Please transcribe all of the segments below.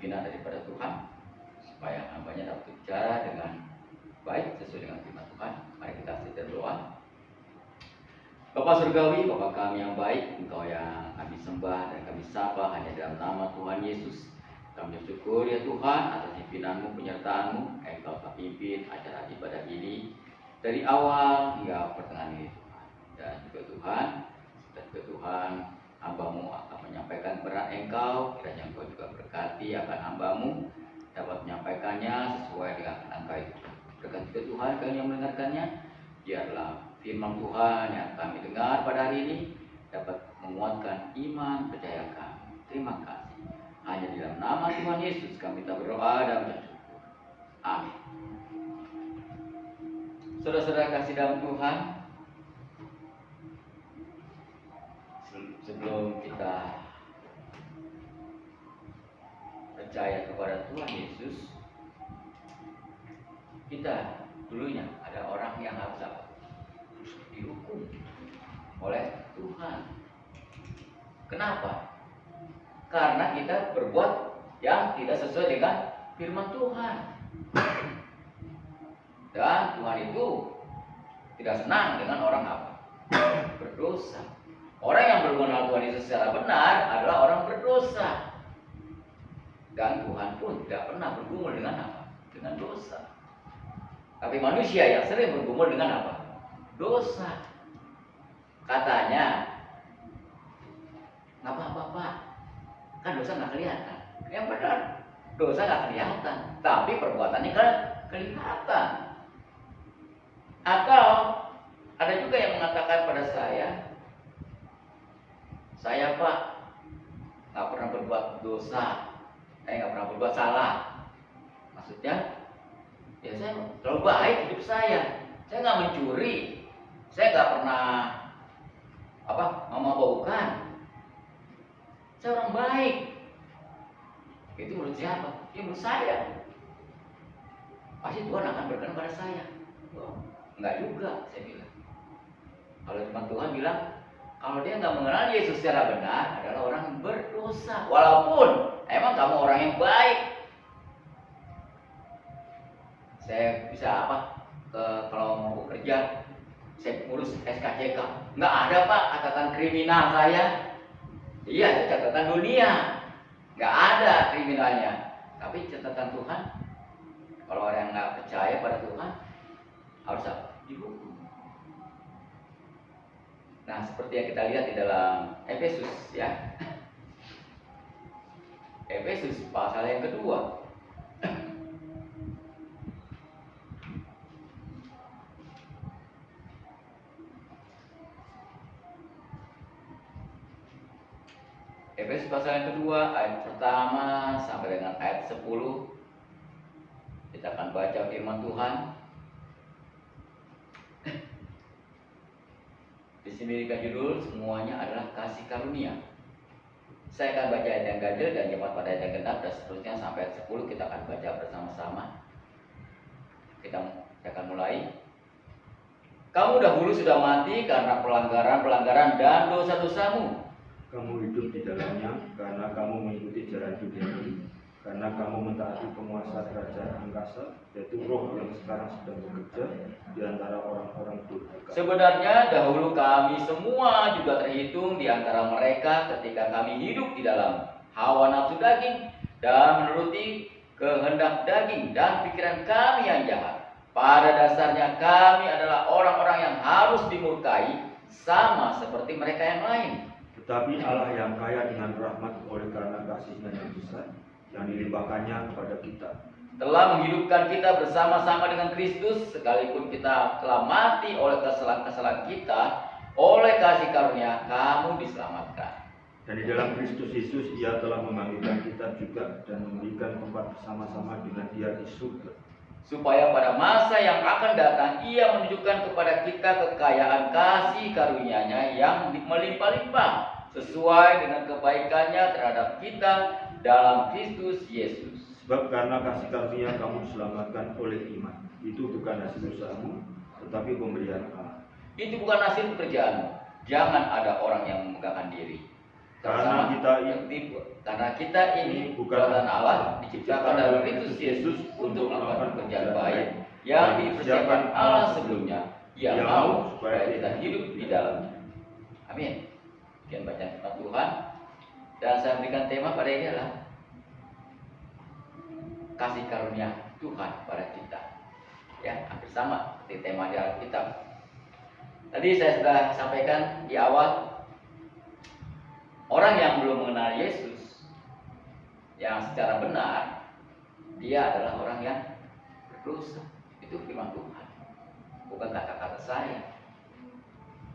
pimpinan daripada Tuhan, supaya hambanya dapat bicara dengan baik sesuai dengan firman Tuhan. Mari kita berdoa. Bapa surgawi, Bapa kami yang baik, Engkau yang kami sembah dan kami sapa hanya dalam nama Tuhan Yesus. Kami bersyukur ya Tuhan atas pimpinan-Mu, penyertaan-Mu. Engkau telah pimpin acara ibadah ini dari awal hingga pertengahan ini Tuhan. Dan juga Tuhan, hamba-Mu akan menyampaikan peran Engkau. Kiranya Engkau juga berkati akan hamba-Mu dapat menyampaikannya sesuai dengan Engkau itu. Berkati juga Tuhan kami yang mendengarkannya. Biarlah firman Tuhan yang kami dengar pada hari ini dapat menguatkan iman percaya kami. Terima kasih. Hanya di dalam nama Tuhan Yesus kami kita berdoa dan bersyukur. Amin. Saudara-saudara kasih dalam Tuhan, sebelum kita percaya kepada Tuhan Yesus, kita dulunya ada orang yang harus dihukum oleh Tuhan. Kenapa? Karena kita berbuat yang tidak sesuai dengan firman Tuhan. Dan Tuhan itu tidak senang dengan orang apa? Berdosa. Orang yang bermengenal Tuhan Yesus secara benar adalah orang berdosa. Dan Tuhan pun tidak pernah bergumul dengan apa? Dengan dosa. Tapi manusia yang sering bergumul dengan apa? Dosa. Katanya, nggak apa-apa Pak, kan dosa nggak kelihatan. Yang benar, dosa nggak kelihatan, tapi perbuatannya kan kelihatan. Atau ada juga yang mengatakan pada saya Pak nggak pernah berbuat dosa, saya nggak pernah berbuat salah. Maksudnya, ya saya terlalu baik hidup saya nggak mencuri, saya nggak pernah memabaukan. Saya orang baik. Itu menurut siapa? Ya menurut saya. Pasti Tuhan akan berkenan pada saya. Oh, enggak juga, saya bilang. Kalau firman Tuhan bilang, kalau dia nggak mengenal Yesus secara benar, adalah orang yang berdosa. Walaupun emang kamu orang yang baik. Saya bisa kalau mau bekerja, saya ngurus SKCK. Nggak ada Pak catatan kriminal saya. Iya, catatan dunia nggak ada kriminalnya, tapi catatan Tuhan, kalau orang yang nggak percaya pada Tuhan harus dihukum. Nah, seperti yang kita lihat di dalam Efesus ya, Efesus pasal yang kedua. Efesus pasal yang kedua, ayat pertama sampai dengan ayat 10. Kita akan baca firman Tuhan. Di sini diberikan judul semuanya adalah kasih karunia. Saya akan baca ayat yang ganjil dan jemaat pada ayat yang genap dan seterusnya sampai ayat 10 kita akan baca bersama-sama. Kita akan mulai. Kamu dahulu sudah mati karena pelanggaran dan dosa-dosamu. Kamu hidup di dalamnya karena kamu mengikuti jalan dunia ini, karena kamu mentaati penguasa kerajaan angkasa, yaitu roh yang sekarang sedang bekerja di antara orang-orang durhaka. Sebenarnya dahulu kami semua juga terhitung di antara mereka ketika kami hidup di dalam hawa nafsu daging dan menuruti kehendak daging dan pikiran kami yang jahat. Pada dasarnya kami adalah orang-orang yang harus dimurkai sama seperti mereka yang lain. Tetapi Allah yang kaya dengan rahmat oleh karena kasih-Nya yang besar yang dilimpahkannya kepada kita, telah menghidupkan kita bersama-sama dengan Kristus, sekalipun kita telah mati oleh kesalahan-kesalahan kita, oleh kasih karunia kamu diselamatkan. Dan di dalam Kristus Yesus Ia telah memanggilkan kita juga dan memberikan tempat bersama-sama dengan Dia di surga, supaya pada masa yang akan datang Ia menunjukkan kepada kita kekayaan kasih karunia-Nya yang melimpah-limpah sesuai dengan kebaikan-Nya terhadap kita dalam Kristus Yesus. Sebab karena kasih karunia kamu diselamatkan oleh iman. Itu bukan hasil usahamu, tetapi pemberian Allah. Itu bukan hasil pekerjaanmu. Jangan ada orang yang memegahkan diri. Karena kita ini buatan Allah, diciptakan dalam Kristus Yesus untuk melakukan pekerjaan baik yang dipersiapkan Allah sebelumnya. Ia mau supaya kita hidup di dalamnya. Amin. Sekian bacaan firman Tuhan. Dan saya berikan tema pada ini adalah kasih karunia Tuhan pada kita. Ya, hampir sama seperti tema di Alkitab. Tadi saya sudah sampaikan di awal, orang yang belum mengenal Yesus, yang secara benar, dia adalah orang yang berdosa. Itu firman Tuhan, bukan kata-kata saya.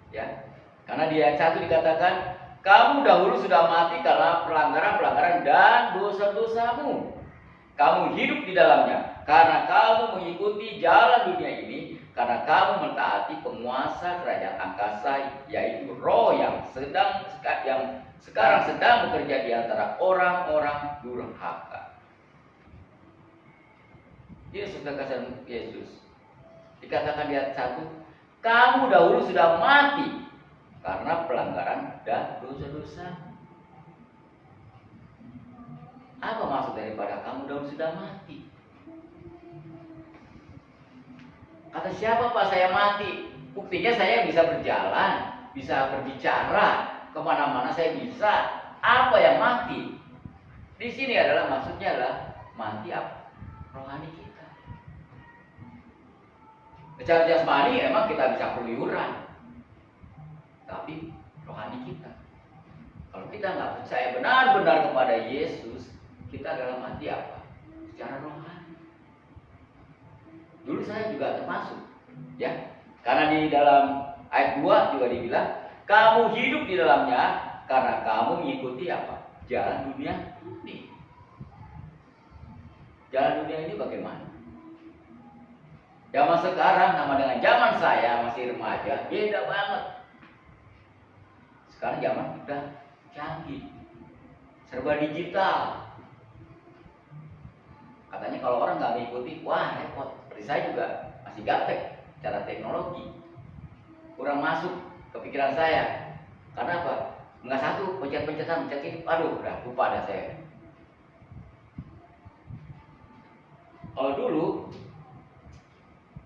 Ya, karena di ayat 1 dikatakan, kamu dahulu sudah mati karena pelanggaran-pelanggaran dan dosa-dosamu. Kamu hidup di dalamnya karena kamu mengikuti jalan dunia ini, karena kamu mentaati penguasa kerajaan angkasa, yaitu roh yang sekarang sedang bekerja di antara orang-orang durhaka. Yesus kekasih Yesus dikatakan di ayat 1, kamu dahulu sudah mati karena pelanggaran dan dosa-dosa. Apa maksud daripada kamu dahulu sudah mati? Kata siapa Pak saya mati? Buktinya saya bisa berjalan, bisa berbicara, kemana-mana saya bisa. Apa yang mati? Di sini adalah maksudnya adalah mati apa? Rohani kita. Secara jasmani emang kita bisa keluyuran, tapi rohani kita, kalau kita nggak percaya benar-benar kepada Yesus, kita adalah mati apa? Secara rohani. Dulu saya juga termasuk, ya, karena di dalam ayat 2 juga dibilang, kamu hidup di dalamnya karena kamu mengikuti apa? Jalan dunia ini. Jalan dunia ini bagaimana? Zaman sekarang sama dengan zaman saya masih remaja, beda banget. Sekarang zaman udah canggih, serba digital. Katanya kalau orang nggak mengikuti, wah repot. Seperti saya juga masih gaptek cara teknologi, kurang masuk ke pikiran saya. Karena apa? Nggak satu pencet-pencetan, pencet ini, aduh udah lupa dah saya. Kalau dulu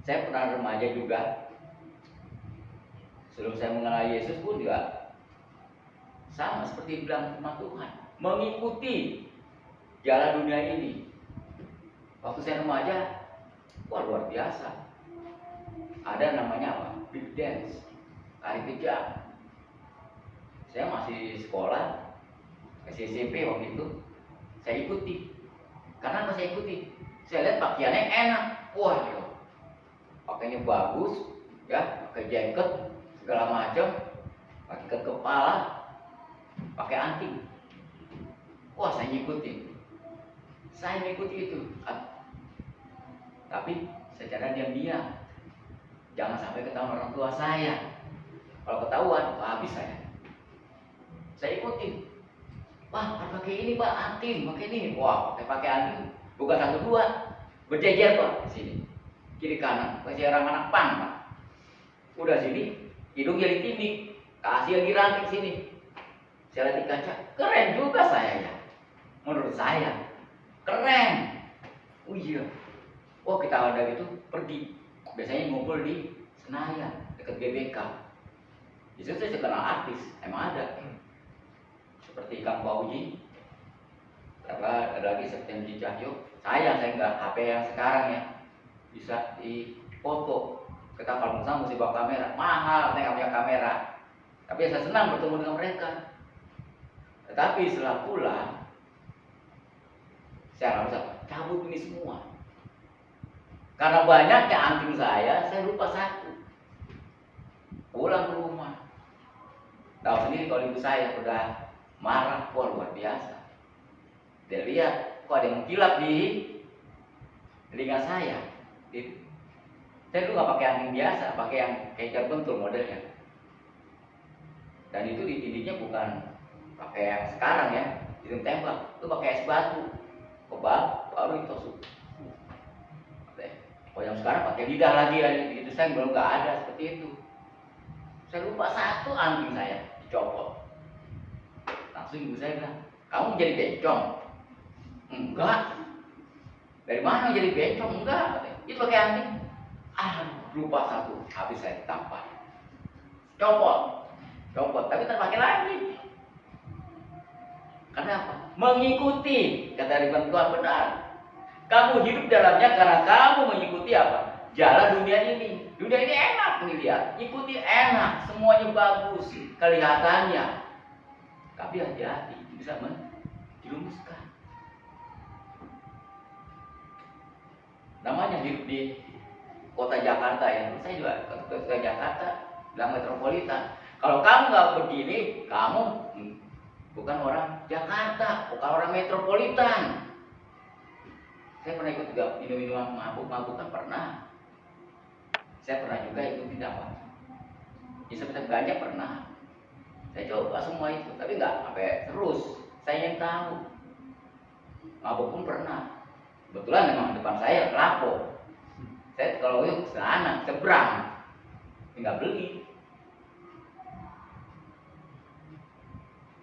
saya pernah remaja juga, sebelum saya mengenal Yesus pun juga sama seperti bilang firman Tuhan, mengikuti jalan dunia ini. Waktu saya remaja, wah luar biasa. Ada namanya apa? Big dance, tari kejang. Saya masih sekolah, masih SMP waktu itu, saya ikuti. Karena apa saya ikuti? Saya lihat pakaiannya enak, wah ya, pakainya bagus, ya, pakai jaket segala macam, pakai ikat kepala, pakai anting. Wah saya ngikutin. Saya mengikuti itu, tapi secara diam-diam, jangan sampai ketahuan orang tua saya. Kalau ketahuan, wah habis saya. Saya ikutin. Wah, pakai ini Pak, anting, pakai ini. Wah, pakai anting, bukan 1 2, berjejer Pak di sini, kiri kanan, kayak orang anak pang Pak. Udah sini, hidung jadi tinggi, kasih lagi ranting sini. Saya lihat di kaca, keren juga saya ya. Menurut saya keren. Oh iya. Wah kita ada gitu pergi. Biasanya ngumpul di Senayan dekat GBK. Di situ saya kenal artis, emang ada. Seperti Kang Fauji, ada lagi September Cahyo. Saya nggak HP yang sekarang ya, bisa dipoto. Kita kalau misalnya mesti bawa kamera, mahal, saya nggak punya kamera. Tapi saya senang bertemu dengan mereka. Tetapi setelah pulang, saya nggak bisa cabut ini semua. Karena banyaknya anting saya lupa satu. Pulang ke rumah, tahu sendiri kalau ibu saya udah marah, wah luar biasa. Dia lihat, kok ada yang mengkilap di telinga saya. Saya dulu nggak pakai anting biasa, pakai yang kayak terbentul modelnya. Dan itu ditindihnya bukan pakai yang sekarang ya, ditembak, itu pakai es batu, kebal, baru ditusuk. Kalau yang sekarang pakai lidah lagi, itu saya belum nggak ada seperti itu. Saya lupa satu anting saya dicopot, Langsung ibu saya bilang, kamu jadi bencong? Enggak. Dari mana jadi bencong? Enggak. Itu pakai anting. Lupa satu. Habis saya ditampar. Copot. Tapi terpakai lagi. Karena apa? Mengikuti. Kata firman Tuhan benar. Kamu hidup dalamnya karena kamu mengikuti apa? Jalan dunia ini. Dunia ini enak nih lihat. Ikuti enak. Semuanya bagus. Kelihatannya. Tapi hati-hati. Bisa menjerumuskan. Namanya hidup di kota Jakarta ya. Saya juga kota Jakarta. Dalam metropolitan. Kalau kamu nggak begini, kamu bukan orang Jakarta, bukan orang metropolitan. Saya pernah ikut juga minum-minuman mabuk-mabukan pernah. Saya pernah juga ikut apa? Isep-isep ganja pernah. Saya coba semua itu, tapi nggak sampai terus. Saya ingin tahu. Mabuk pun pernah. Kebetulan memang depan saya rapo. Saya kalau yuk ke sana, seberang, tinggal beli.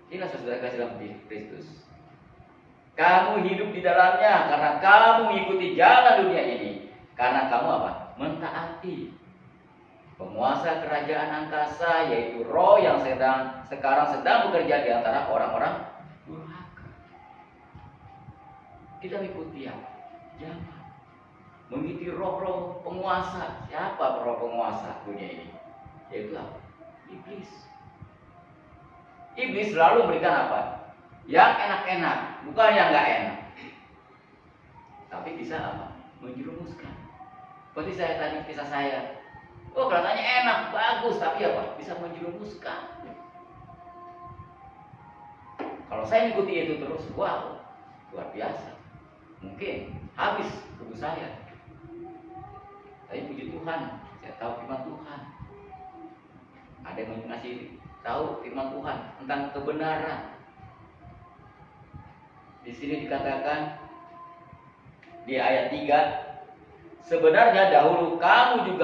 Inilah saudara kasih dalam Kristus. Kamu hidup di dalamnya karena kamu mengikuti jalan dunia ini. Karena kamu apa? Mentaati penguasa kerajaan angkasa, yaitu roh yang sekarang sedang bekerja di antara orang-orang durhaka. Kita mengikuti apa? Jangan mengikuti roh-roh penguasa. Siapa roh penguasa dunia ini? Yaitu apa? Iblis. Iblis selalu memberikan apa? Yang enak-enak, bukan yang nggak enak. Tapi bisa apa? Menjerumuskan. Seperti saya tadi kisah saya. Oh, kelihatannya enak, bagus, tapi apa? Bisa menjerumuskan. Kalau saya ikuti itu terus, wow, luar biasa. Mungkin habis tubuh saya. Tapi puji Tuhan, saya tahu firman Tuhan. Ada yang ngasih tahu firman Tuhan tentang kebenaran. Di sini dikatakan di ayat 3, sebenarnya dahulu kami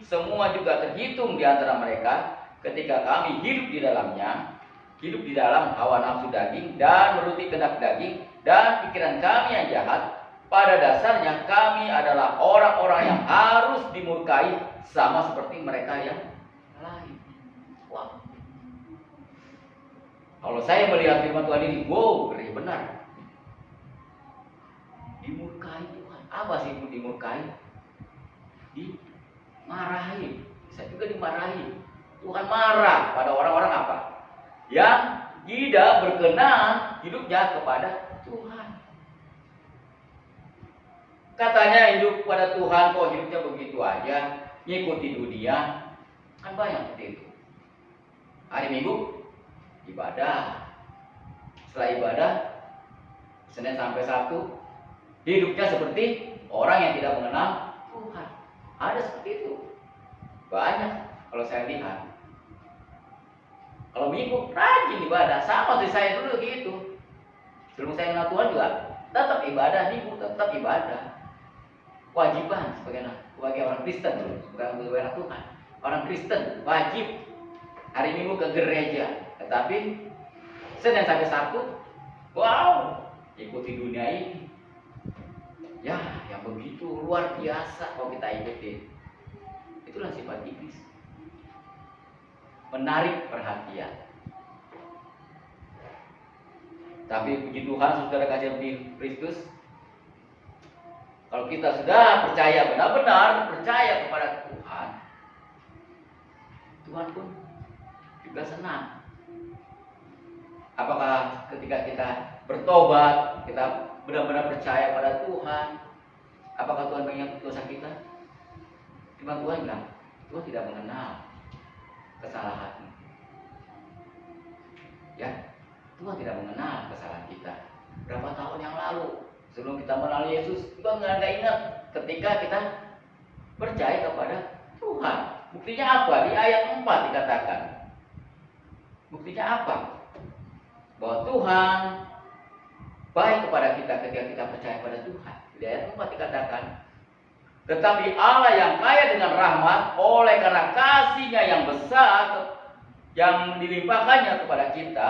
semua juga terhitung di antara mereka ketika kami hidup di dalam hawa nafsu daging dan menuruti kehendak daging dan pikiran kami yang jahat. Pada dasarnya kami adalah orang-orang yang harus dimurkai sama seperti mereka yang lain. Wah. Kalau saya melihat firman Tuhan ini, wow, benar. Dimurkai Tuhan. Apa sih itu dimurkai? Dimarahi. Bisa juga dimarahi. Tuhan marah pada orang-orang apa? Yang tidak berkenan hidupnya kepada Tuhan. Katanya hidup pada Tuhan, kok hidupnya begitu aja, ngikuti dunia, kan banyak seperti itu. Hari Minggu ibadah, setelah ibadah Senin sampai Sabtu hidupnya seperti orang yang tidak mengenal Tuhan. Ada seperti itu, banyak kalau saya lihat. Kalau Minggu rajin ibadah, sama seperti saya dulu gitu. Sebelum saya kenal Tuhan juga tetap ibadah, Minggu tetap ibadah. Kewajiban sebagai orang Kristen, bukan sebagai orang Tuhan. Orang Kristen wajib hari Minggu ke gereja, tetapi Senin sampai Sabtu, wow, ikuti dunia ini. Ya, yang begitu luar biasa kalau kita ikuti. Itulah sifat iblis. Menarik perhatian. Tapi puji Tuhan, saudara kasih di Kristus. Kalau kita sudah percaya, benar-benar percaya kepada Tuhan, Tuhan pun juga senang. Apakah ketika kita bertobat, kita benar-benar percaya pada Tuhan, apakah Tuhan mengingat dosa kita? Firman Tuhan bilang, Tuhan tidak mengenal kesalahanmu. Ya, Tuhan tidak mengenal kesalahan kita. Berapa tahun yang lalu, sebelum kita mengenal Yesus, Tuhan nggak ingat ketika kita percaya kepada Tuhan. Buktinya apa? Di ayat 4 dikatakan. Buktinya apa? Bahwa Tuhan baik kepada kita ketika kita percaya pada Tuhan. Di ayat 4 dikatakan, tetapi Allah yang kaya dengan rahmat, oleh karena kasih-Nya yang besar yang dilimpahkannya kepada kita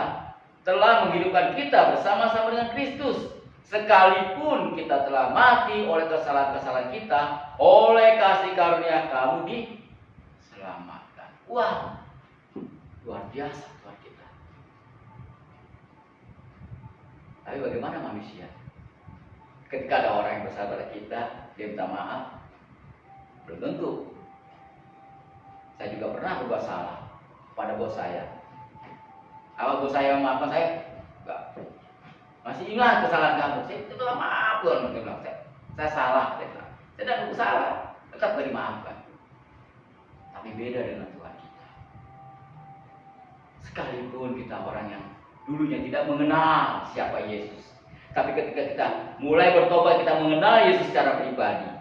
telah menghidupkan kita bersama-sama dengan Kristus. Sekalipun kita telah mati oleh kesalahan-kesalahan kita, oleh kasih karunia kamu diselamatkan. Wah, luar biasa Tuhan kita. Tapi bagaimana manusia? Ketika ada orang yang bersalah pada kita, dia minta maaf, belum tentu. Saya juga pernah berbuat salah pada bos saya. Apa bos saya memaafkan saya? Enggak. Masih ingat kesalahan kamu. Saya minta maaf Tuhan. Dia bilang, saya salah. Saya tidak salah, tetap gak dimaafkan. Tapi beda dengan Tuhan kita. Sekalipun kita orang yang dulunya tidak mengenal siapa Yesus, tapi ketika kita mulai bertobat, kita mengenal Yesus secara pribadi.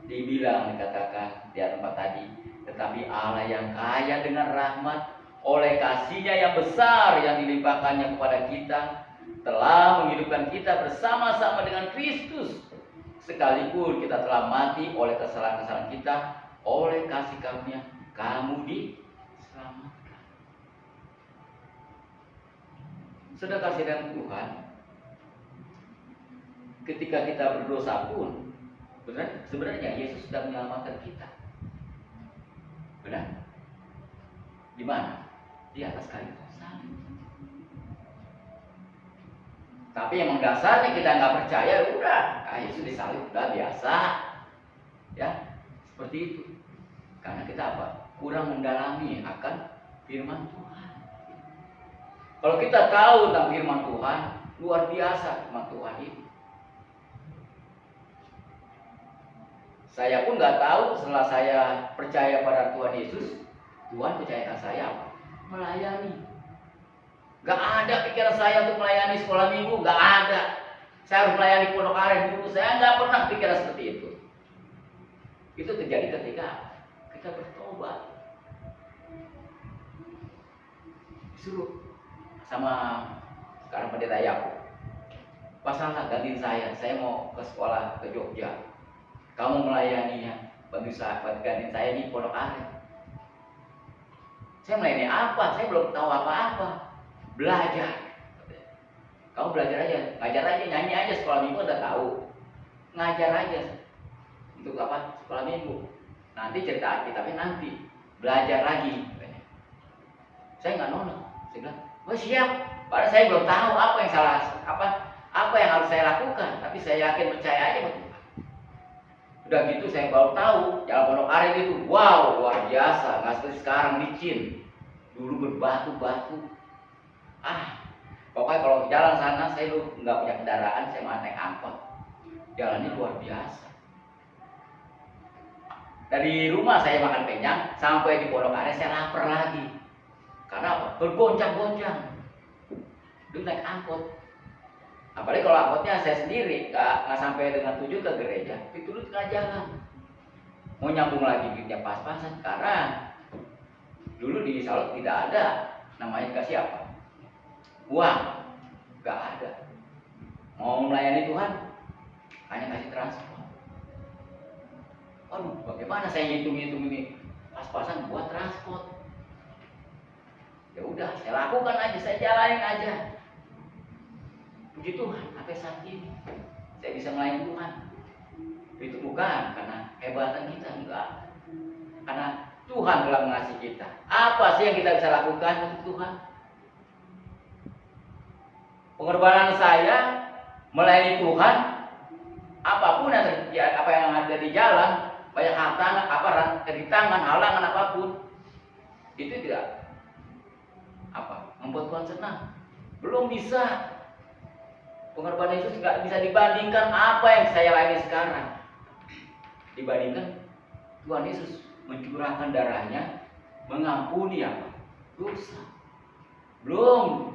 Dikatakan di tempat tadi, tetapi Allah yang kaya dengan rahmat, oleh kasih-Nya yang besar yang dilimpahkannya kepada kita, telah menghidupkan kita bersama-sama dengan Kristus. Sekalipun kita telah mati oleh kesalahan-kesalahan kita, oleh kasih karunia kamu diselamatkan. Saudara kasih dengan Tuhan, ketika kita berdosa pun, sebenarnya Yesus sudah menyelamatkan kita. Benar? Di mana? Di atas kayu salib. Tapi emang dasarnya kita nggak percaya, udah, Yesus disalib, udah biasa, ya, seperti itu. Karena kita apa? Kurang mendalami akan firman Tuhan. Kalau kita tahu tentang firman Tuhan, luar biasa firman Tuhan itu. Saya pun nggak tahu setelah saya percaya pada Tuhan Yesus, Tuhan percayakan saya apa? Melayani. Gak ada pikiran saya untuk melayani sekolah minggu, gak ada. Saya harus melayani pondok aren dulu, saya gak pernah pikiran seperti itu. Itu terjadi ketika kita bertobat. Disuruh sama sekarang pendeta Yakub, pasanglah gantiin saya mau ke sekolah ke Jogja. Kamu melayaninya, bantu saya, gantiin saya di pondok aren. Saya melayani apa? Saya belum tahu apa-apa. Belajar. Kamu belajar aja, ngajar aja, nyanyi aja, sekolah minggu udah tahu. Ngajar aja. Untuk apa? Sekolah minggu. Nanti cerita Alkitabnya nanti. Belajar lagi. Saya nggak nolak. Saya bilang, oh siap. Padahal saya belum tahu apa yang salah, apa yang harus saya lakukan. Tapi saya yakin percaya aja sama Tuhan. Udah gitu saya baru tahu jalan pondok aren itu, wow, luar biasa. Nggak seperti sekarang licin. Dulu berbatu-batu. Pokoknya kalau jalan sana saya nggak punya kendaraan, saya mau naik angkot. Jalannya luar biasa. Dari rumah saya makan kenyang, sampai di pondok aren saya lapar lagi. Karena apa? Bergoncang-goncang. Dulu naik angkot. Apalagi kalau angkotnya saya sendiri, nggak sampai dengan tujuan ke gereja, itu dulu tengah jalan. Mau nyambung lagi duitnya pas-pasan, karena dulu di Salud tidak ada namanya kasih apa? Uang, gak ada. Mau melayani Tuhan, hanya kasih transport. Aduh, bagaimana saya ngitung-ngitung ini pas-pasan buat transport? Ya udah, saya lakukan aja, saya jalanin aja. Puji Tuhan, sampai saat ini saya bisa melayani Tuhan. Itu bukan karena kehebatan kita, enggak. Karena Tuhan telah mengasihi kita. Apa sih yang kita bisa lakukan untuk Tuhan? Pengorbanan saya melayani Tuhan, apapun yang terjadi, apa yang ada di jalan, banyak tangan, halangan apapun, itu tidak membuat Tuhan senang. Belum bisa. Pengorbanan itu tidak bisa dibandingkan apa yang saya layani sekarang. Dibandingkan Tuhan Yesus mencurahkan darahnya, mengampuni dosa. Belum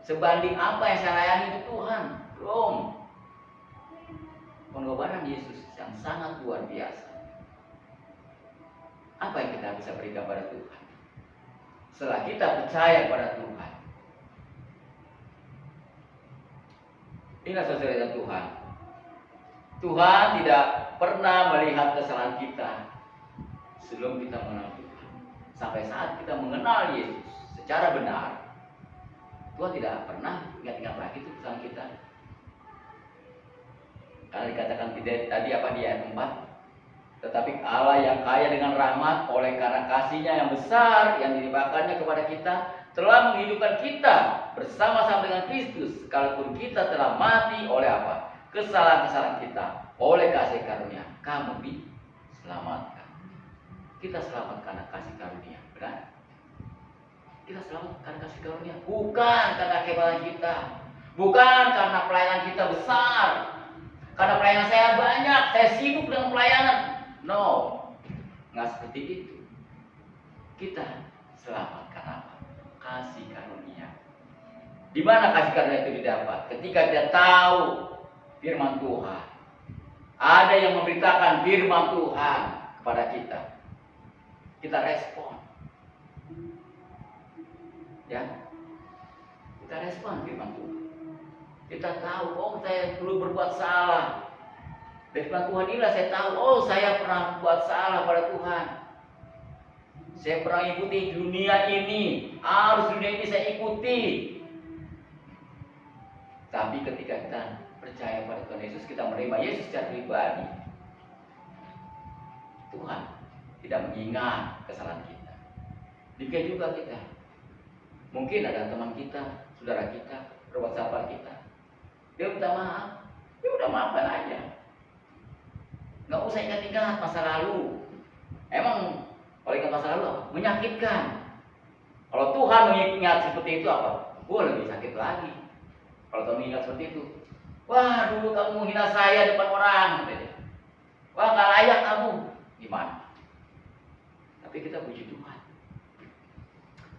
sebanding apa yang saya layani itu Tuhan, belum. Pengorbanan Yesus yang sangat luar biasa. Apa yang kita bisa berikan pada Tuhan? Setelah kita percaya pada Tuhan. Ingat saudara Tuhan. Tuhan tidak pernah melihat kesalahan kita sebelum kita mengenal Tuhan. sampai saat kita mengenal Yesus secara benar, Tuhan tidak pernah ingat-ingat lagi itu kesalahan kita. Karena dikatakan tadi apa di ayat 4, tetapi Allah yang kaya dengan rahmat oleh karena kasih-Nya yang besar yang dilimpahkannya kepada kita, telah menghidupkan kita bersama-sama dengan Kristus, sekalipun kita telah mati oleh apa? Kesalahan-kesalahan kita. Oleh kasih karunia kamu diselamatkan. Kita selamat karena kasih karunia, benar? Kita selamat karena kasih karunia, bukan karena kehebatan kita, bukan karena pelayanan kita besar, karena pelayanan saya banyak, saya sibuk dengan pelayanan. No, nggak seperti itu. Kita selamat karena apa? Kasih karunia. Di mana kasih karunia itu didapat? Ketika kita tahu firman Tuhan, ada yang memberitakan firman Tuhan kepada kita, kita respon. Ya, kita respon firman Tuhan. Kita tahu, oh saya dulu berbuat salah. Dari firman Tuhan inilah saya tahu, oh saya pernah buat salah pada Tuhan. Saya pernah ikuti dunia ini, arus dunia ini saya ikuti. Tapi ketika kita percaya pada Tuhan Yesus, kita menerima Yesus secara pribadi, Tuhan tidak mengingat kesalahan kita. Demikian juga kita. Mungkin ada teman kita, saudara kita, berbuat salah kita. Dia minta maaf, ya udah maafkan aja. Nggak usah ingat-ingat masa lalu. Emang kalau ingat masa lalu apa? Menyakitkan. Kalau Tuhan mengingat seperti itu apa? Gua lebih sakit lagi. Kalau Tuhan mengingat seperti itu, wah dulu kamu menghina saya depan orang, wah nggak layak kamu, gimana? Tapi kita puji Tuhan,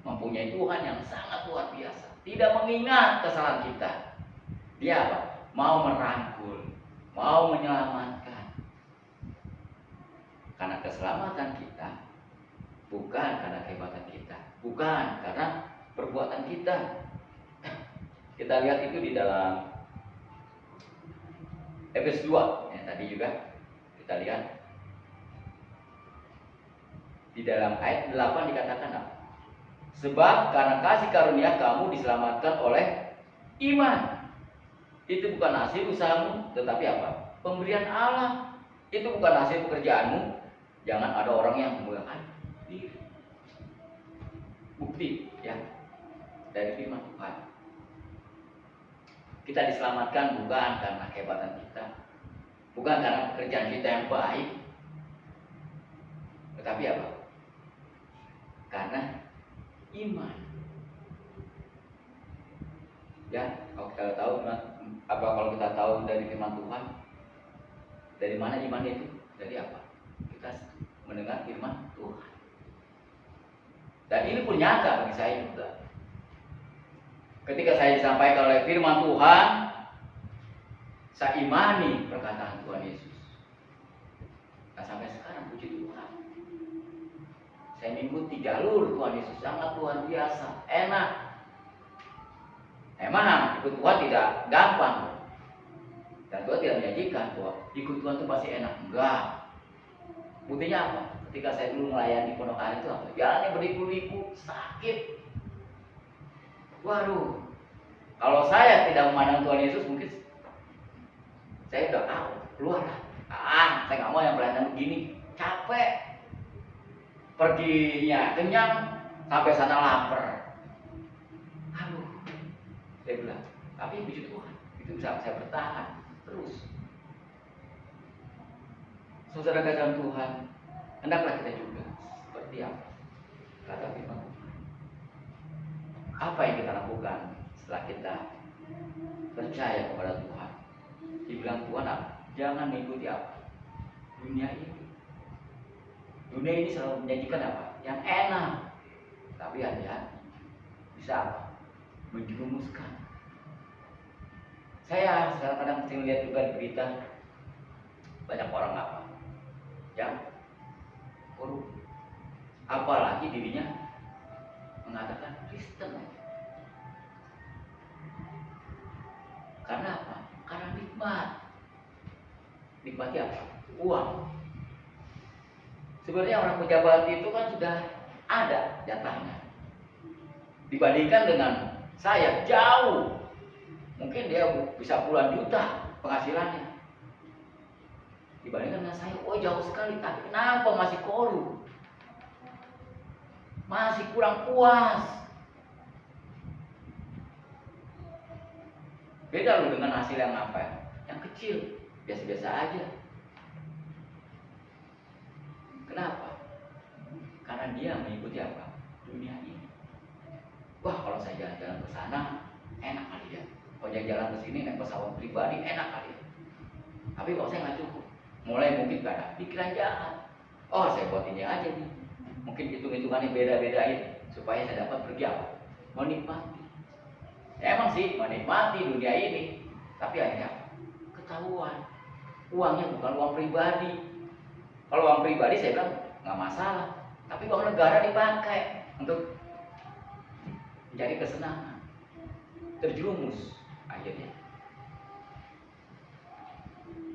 mempunyai Tuhan yang sangat luar biasa, tidak mengingat kesalahan kita. Dia apa? Mau merangkul, mau menyelamatkan. Karena keselamatan kita bukan karena kehebatan kita, bukan karena perbuatan kita. Kita lihat itu di dalam Efesus 2, ya, tadi juga kita lihat di dalam ayat 8 dikatakan apa? Sebab karena kasih karunia kamu diselamatkan oleh iman. Itu bukan hasil usahamu, tetapi apa? Pemberian Allah. Itu bukan hasil pekerjaanmu. Jangan ada orang yang memuliakan diri. Bukti ya dari firman Tuhan. Kita diselamatkan bukan karena kehebatan kita, bukan karena pekerjaan kita yang baik, tetapi apa? Karena iman. Ya, kalau kita tahu kalau kita tahu dari firman Tuhan, dari mana iman itu? Dari apa? Kita mendengar firman Tuhan. Dan ini pun nyata bagi saya juga. Ketika saya disampaikan oleh firman Tuhan, saya imani perkataan Tuhan Yesus. Nah sampai sekarang puji Tuhan, saya mengikuti jalur Tuhan Yesus, sangat luar biasa, enak. Emang ikut Tuhan tidak gampang, dan Tuhan tidak menjanjikan bahwa ikut Tuhan itu pasti enak. Enggak. Buktinya apa? Ketika saya dulu melayani Pondok Ari itu apa? Jalannya berliku-liku, sakit. Waduh, kalau saya tidak memandang Tuhan Yesus, mungkin saya udah keluar lah. Saya nggak mau yang pelayanan begini, capek. Perginya kenyang, sampai sana lapar. Aduh, saya bilang, tapi puji Tuhan, itu bisa saya bertahan terus. Saudara dalam Tuhan, hendaklah kita juga seperti apa kata firman Tuhan. Apa yang kita lakukan setelah kita percaya kepada Tuhan? Dibilang Tuhan apa? Jangan mengikuti apa? Dunia ini. Dunia ini selalu menjanjikan apa? Yang enak. Tapi hati-hati. Bisa apa? Menjerumuskan. Saya kadang-kadang sering lihat juga di berita banyak orang apa? Yang korup. Apalagi dirinya mengatakan Kristen. Karena apa? Karena nikmat. Nikmatnya apa? Uang. Sebenarnya orang pejabat itu kan sudah ada jatahnya. Dibandingkan dengan saya jauh. Mungkin dia bisa puluhan juta penghasilannya. Dibandingkan dengan saya, oh jauh sekali. Tapi kenapa masih korup? Masih kurang puas. Beda loh dengan hasil yang apa ya? Yang kecil, biasa-biasa aja. Kenapa? Karena dia mengikuti apa? Dunia ini. Wah, kalau saya jalan-jalan ke sana, enak kali ya. Kalau jalan ke sini naik pesawat pribadi, enak kali ya. Tapi kalau saya nggak cukup, mulai mungkin ada pikiran jahat. Oh, saya buat ini aja nih. Mungkin hitung-hitungannya beda-bedain supaya saya dapat pergi apa? Menikmati. Emang sih menikmati dunia ini, tapi akhirnya ketahuan uangnya bukan uang pribadi. Kalau uang pribadi saya bilang nggak masalah, tapi uang negara dipakai untuk mencari kesenangan, terjerumus akhirnya.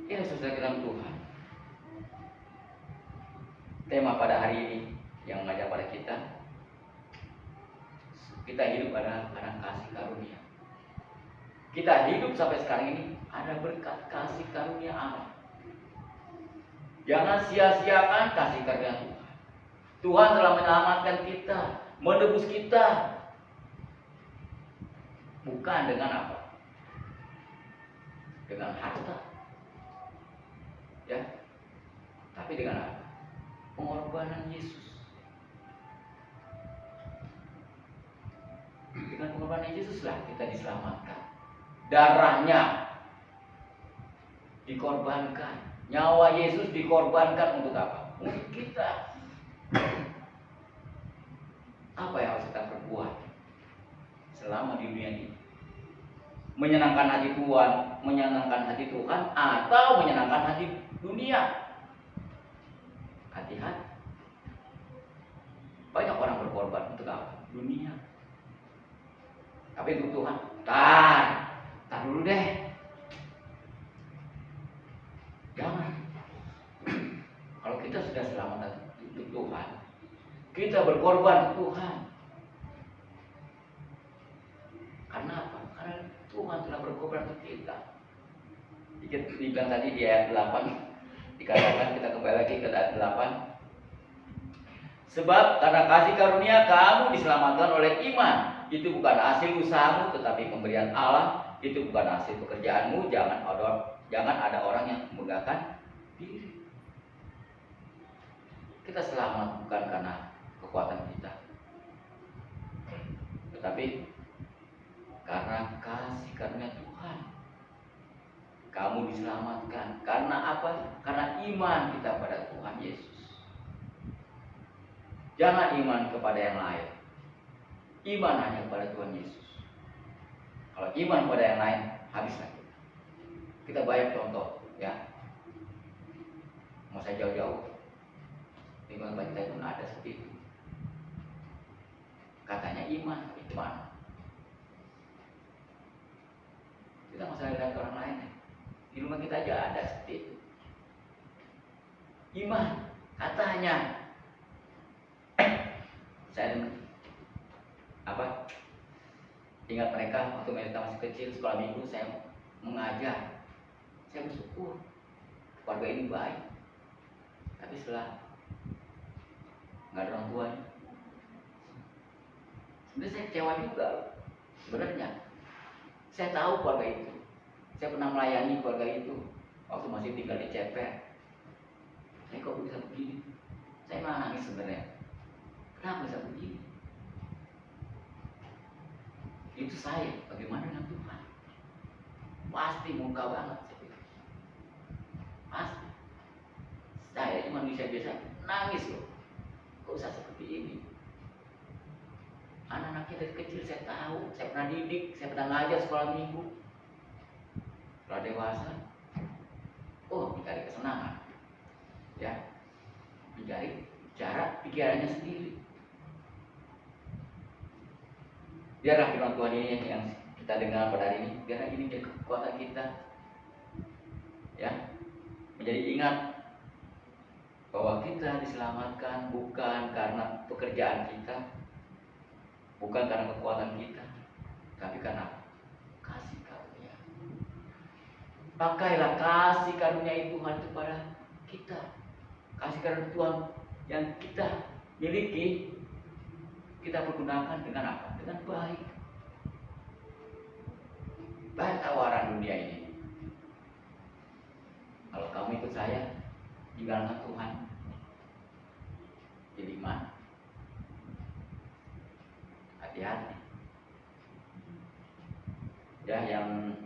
Ini sesuai dengan Tuhan. Tema pada hari ini yang mengajak pada kita hidup adalah karena kasih karunia. Kita hidup sampai sekarang ini ada berkat kasih karunia Allah. Jangan sia-siakan kasih karunia Tuhan. Tuhan telah menyelamatkan kita, menebus kita. Bukan dengan apa? Dengan harta. Ya. Tapi dengan apa? Pengorbanan Yesus. Dengan pengorbanan Yesus lah kita diselamatkan. Darahnya dikorbankan. Nyawa Yesus dikorbankan untuk apa? Untuk kita. Apa yang harus kita perbuat selama di dunia ini? Menyenangkan hati Tuhan, menyenangkan hati Tuhan, atau menyenangkan hati dunia? Hati-hati. Banyak orang berkorban untuk apa? Dunia. Tapi untuk Tuhan, tar dulu deh. Jangan. Kalau kita sudah selamat untuk Tuhan, kita berkorban untuk Tuhan. Karena apa? Karena Tuhan telah berkorban untuk kita. Dibilang tadi di ayat 8, dikatakan, kita kembali lagi ke ayat 8. Sebab karena kasih karunia kamu diselamatkan oleh iman. Itu bukan hasil usahamu, tetapi pemberian Allah. Itu bukan hasil pekerjaanmu. Jangan ada orang yang membanggakan diri. Kita selamat bukan karena kekuatan kita, tetapi karena kasih karunia Tuhan. Kamu diselamatkan karena apa? Karena iman kita pada Tuhan Yesus. Jangan iman kepada yang lain. Iman hanya kepada Tuhan Yesus. Kalau iman kepada yang lain, habislah kita. Kita banyak contoh, ya. Mau saya jauh-jauh, lingkungan kita pun ada seperti itu. Katanya iman, tapi itu mana? Kita nggak usah lihat orang lain. Di rumah kita aja ada seperti itu. Iman, katanya. Saya ingat mereka waktu mereka masih kecil, sekolah minggu saya mengajar. Saya bersyukur keluarga ini baik. Tapi setelah nggak ada orang tuanya, sebenarnya saya kecewa juga. Sebenarnya saya tahu keluarga itu. Saya pernah melayani keluarga itu waktu masih tinggal di Ceper. Saya kok bisa begini? Saya malah nangis sebenarnya. Kenapa bisa begini? Itu saya, bagaimana dengan Tuhan? Pasti muka banget saya bilang. Pasti. Saya cuma manusia biasa, nangis loh. Kok bisa seperti ini? Anak-anaknya dari kecil saya tahu, saya pernah didik, saya pernah ngajar sekolah minggu. Setelah dewasa, mencari kesenangan, ya, mencari cara pikirannya sendiri. Biarlah firman Tuhan ini yang kita dengar pada hari ini, biarlah ini menjadi kekuatan kita, ya, menjadi ingat bahwa kita diselamatkan bukan karena pekerjaan kita, bukan karena kekuatan kita, tapi karena kasih karunia. Pakailah kasih karunia Tuhan kepada kita. Kasih karunia Tuhan yang kita miliki, kita pergunakan dengan apa? Dengan baik. Baik tawaran dunia ini. Kalau kamu ikut saya, tinggalkan Tuhan. Jadi mana? Hati-hati. Ya, yang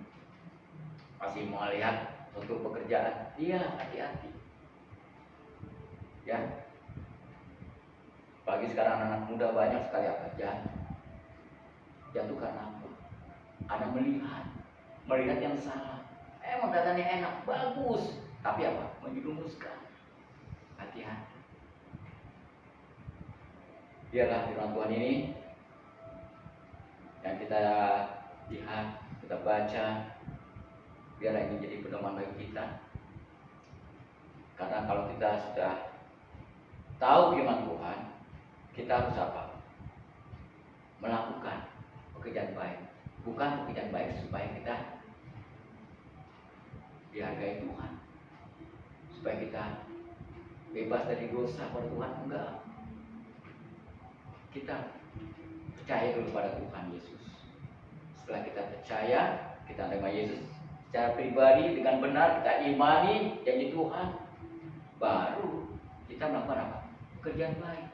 masih mau lihat untuk pekerjaan, iya hati-hati. Ya, bagi sekarang anak muda banyak sekali apa? Jatuh karena apa? Ada melihat yang salah. Emang datanya enak, bagus, tapi apa? Menjerumuskan. Hati-hati. Biarlah firman Tuhan ini yang kita lihat, kita baca, biarlah ini jadi pedoman bagi kita. Karena kalau kita sudah tahu firman Tuhan, kita harus apa? Melakukan pekerjaan baik. Bukan pekerjaan baik supaya kita dihargai Tuhan, supaya kita bebas dari dosa pada Tuhan. Enggak. Kita percaya dulu pada Tuhan Yesus. Setelah kita percaya, kita menerima Yesus secara pribadi dengan benar, kita imani janji Tuhan, baru kita melakukan apa? Pekerjaan baik.